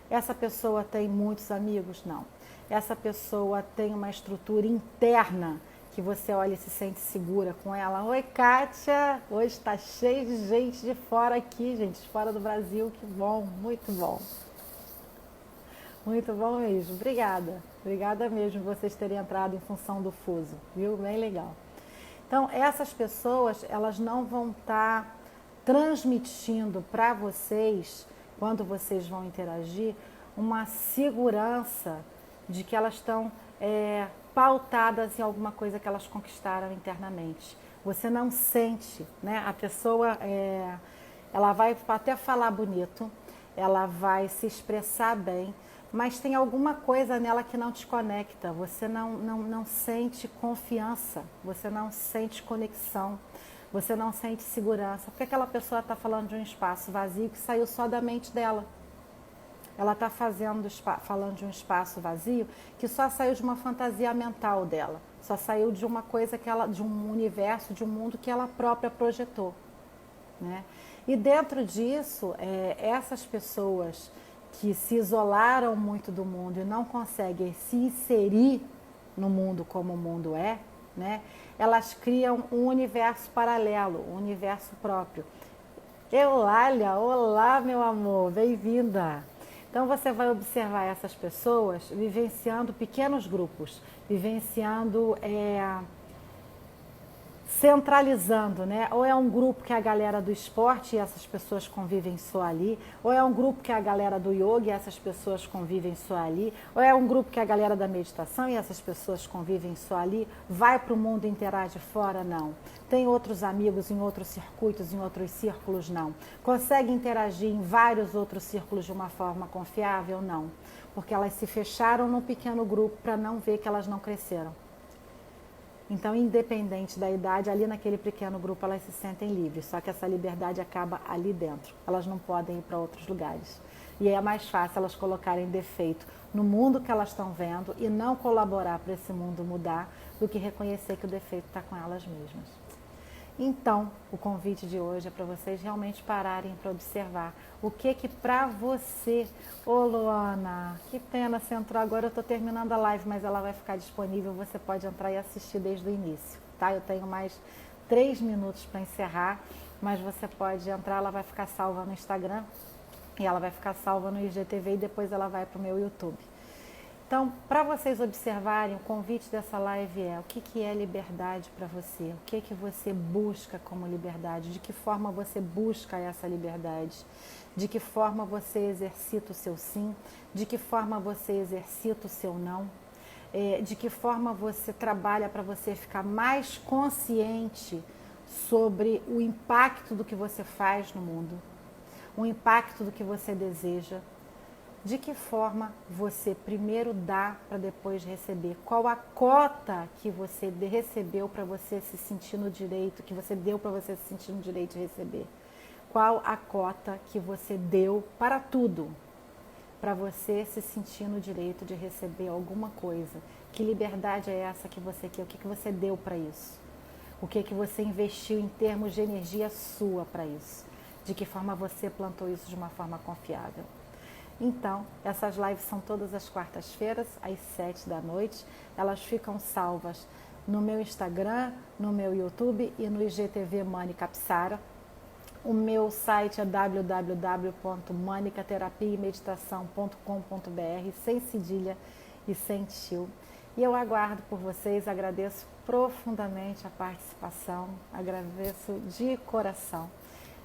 essa pessoa tem muitos amigos? Não. Essa pessoa tem uma estrutura interna que você olha e se sente segura com ela. Oi, Kátia! Hoje está cheio de gente de fora aqui, gente, de fora do Brasil. Que bom, muito bom. Muito bom mesmo. Obrigada. Obrigada mesmo por vocês terem entrado em função do fuso, viu? Bem legal. Então, essas pessoas, elas não vão estar transmitindo para vocês quando vocês vão interagir, uma segurança de que elas estão pautadas em alguma coisa que elas conquistaram internamente. Você não sente, né? A pessoa, ela vai até falar bonito, ela vai se expressar bem, mas tem alguma coisa nela que não te conecta. Você não sente confiança, você não sente conexão, você não sente segurança. Porque aquela pessoa está falando de um espaço vazio que saiu só da mente dela. Ela está falando de um espaço vazio que só saiu de uma fantasia mental dela, só saiu de uma coisa de um universo, de um mundo que ela própria projetou, né? E dentro disso, essas pessoas que se isolaram muito do mundo e não conseguem se inserir no mundo como o mundo é, né? Elas criam um universo paralelo, um universo próprio. Eulália, olá meu amor, bem-vinda! Então você vai observar essas pessoas vivenciando pequenos grupos, vivenciando, centralizando, né? Ou é um grupo que é a galera do esporte e essas pessoas convivem só ali, ou é um grupo que é a galera do yoga e essas pessoas convivem só ali, ou é um grupo que é a galera da meditação e essas pessoas convivem só ali. Vai para o mundo e interage fora? Não. Tem outros amigos em outros circuitos, em outros círculos? Não. Consegue interagir em vários outros círculos de uma forma confiável? Não. Porque elas se fecharam num pequeno grupo para não ver que elas não cresceram. Então, independente da idade, ali naquele pequeno grupo elas se sentem livres, só que essa liberdade acaba ali dentro. Elas não podem ir para outros lugares. E é mais fácil elas colocarem defeito no mundo que elas estão vendo e não colaborar para esse mundo mudar do que reconhecer que o defeito está com elas mesmas. Então, o convite de hoje é para vocês realmente pararem para observar o que para você... Ô Luana, que pena, você entrou agora, eu estou terminando a live, mas ela vai ficar disponível, você pode entrar e assistir desde o início, tá? Eu tenho mais 3 minutos para encerrar, mas você pode entrar, ela vai ficar salva no Instagram e ela vai ficar salva no IGTV e depois ela vai para o meu YouTube. Então, para vocês observarem, o convite dessa live é: o que é liberdade para você? O que você busca como liberdade? De que forma você busca essa liberdade? De que forma você exercita o seu sim? De que forma você exercita o seu não? De que forma você trabalha para você ficar mais consciente sobre o impacto do que você faz no mundo? O impacto do que você deseja? De que forma você primeiro dá para depois receber? Qual a cota que você recebeu para você se sentir no direito, que você deu para você se sentir no direito de receber? Qual a cota que você deu para tudo, para você se sentir no direito de receber alguma coisa? Que liberdade é essa que você quer? O que você deu para isso? O que você investiu em termos de energia sua para isso? De que forma você plantou isso de uma forma confiável? Então, essas lives são todas as quartas-feiras, às 7 da noite. Elas ficam salvas no meu Instagram, no meu YouTube e no IGTV Mani Capsara. O meu site é www.manicaterapiaemeditação.com.br, sem cedilha e sem tio. E eu aguardo por vocês, agradeço profundamente a participação, agradeço de coração.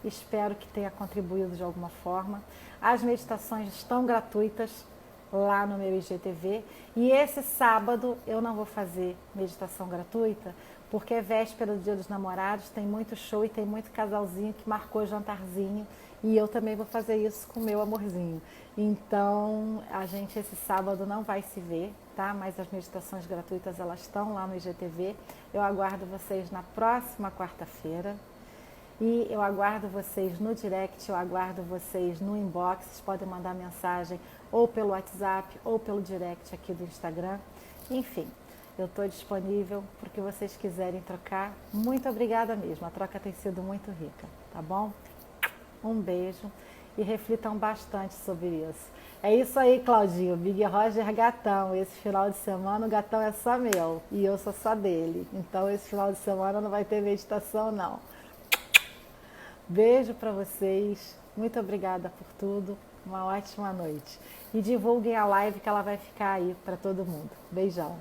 Espero que tenha contribuído de alguma forma. As meditações estão gratuitas lá no meu IGTV. E esse sábado eu não vou fazer meditação gratuita, porque é véspera do Dia dos Namorados, tem muito show e tem muito casalzinho que marcou jantarzinho. E eu também vou fazer isso com o meu amorzinho. Então, a gente esse sábado não vai se ver, tá? Mas as meditações gratuitas, elas estão lá no IGTV. Eu aguardo vocês na próxima quarta-feira. E eu aguardo vocês no direct, eu aguardo vocês no inbox. Vocês podem mandar mensagem ou pelo WhatsApp ou pelo direct aqui do Instagram. Enfim, eu estou disponível porque vocês quiserem trocar. Muito obrigada mesmo, a troca tem sido muito rica, tá bom? Um beijo e reflitam bastante sobre isso. É isso aí, Claudinho, Big Roger gatão. Esse final de semana o gatão é só meu e eu sou só dele. Então esse final de semana não vai ter meditação não. Beijo para vocês, muito obrigada por tudo, uma ótima noite. E divulguem a live que ela vai ficar aí para todo mundo. Beijão.